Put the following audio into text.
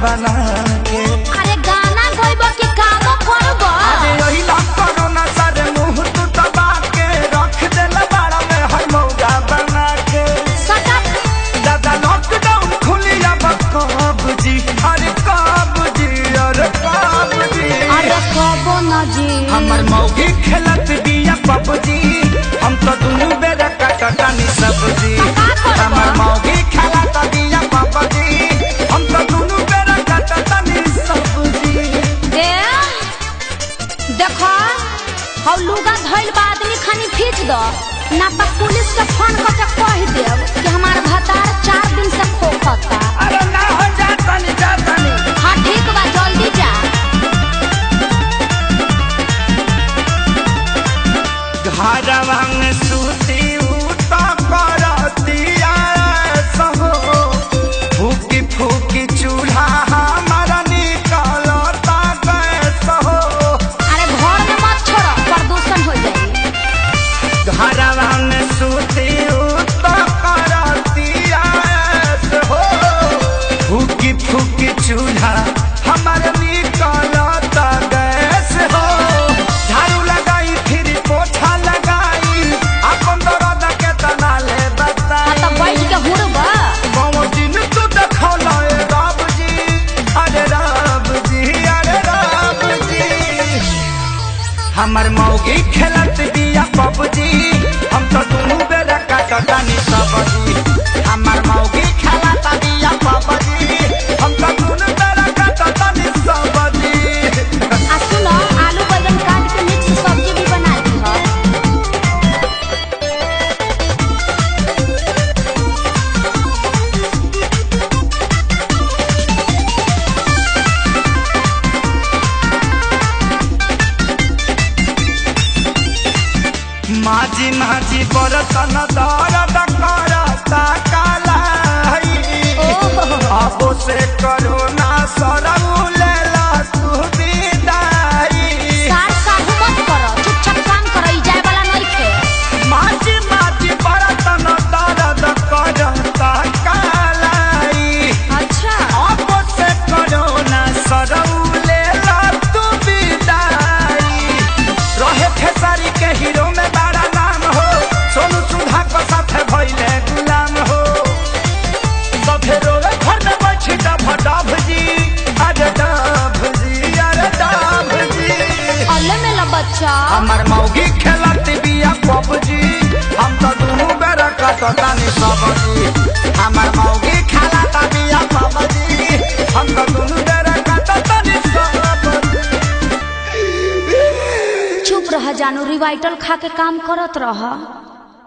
बना के। अरे गाना गइबो कि कामो करबो? अरे यही ना करो ना सारे मुंह तू दबा के रख देला बाड़ा में हर मौका बना के। सटक दादा लॉकडाउन खुली अब कब जी, अरे कब जी, अरे कब जी। अरे कबो न जी हमर मौगी खेलत बिया पबजी, हम तो दुनू बेरा काटतानी सब्जी। हमर मौगी खेलत बिया पबजी, हम तो दुनू बेरा काटतानी सब्जी। देखो हौ लुगा धइल बा आदमी खानी खींच दो ना तो पुलिस के फोन करके कह देब कि हमार भतार 4 दिन से खोखता। अरे ना हो जातानी जातानी। हाँ ठीक बा जल्दी जा। घरवा में सूती उता करतिया सहो, फूकी फूकी चूल्हा हमारा निकलता गैस हो। अरे घर में मत छोड़ो प्रदूषण हो जाई। घरवा में सूती उता करतिया सहो, फूकी फूकी चूल्हा हमारा निकलता गैस हो। झाड़ू लगाई फिर पोछा लगाई, अपन दर्द के तना ले बताई। तो बैठ के हुड़बा बाबू दिन तू देखौला ए रब जी, अरे रब जी, अरे रब जी। हमर मौगी खेलत बिया पबजी, हम तो दुनू बेरा काटतानी सब्जी। हमर मौगी खेलत बिया पबजी, हम तो दुनू बेरा काटतानी सब्जी। आ सुनो आलू बैंगन काट के मिक्स सब्जी भी बना दी हो। माझी माझी बरतन दर्द करता कालाई, अब से करो ना सरऊ लेला तू विदाई। सार साहू मत करो चुपचाप काम करो ई जाए वाला नहीं थे। माझी माझी बरतन दर्द करता कालाई, अच्छा अब से करो ना सरऊ लेला तू विदाई। रहे खेसारी के हीरो में बड़ा नाम हो, सोनू सुधा को साथे भइले गुलाम हो। तो फेरो घर में बैठ डभ डभ जी, अरे डभ जी, अरे डभ जी। अल्ले मेला बच्चा हमर मौगी खेलत बिया पबजी, हम तो दुनू बेरा काटतानी सब्जी। हमर मौगी खेलत बिया पबजी, हम तो दुनू बेरा काटतानी सब्जी। चुप रह जानू रिवाइटल खा के काम करत रह।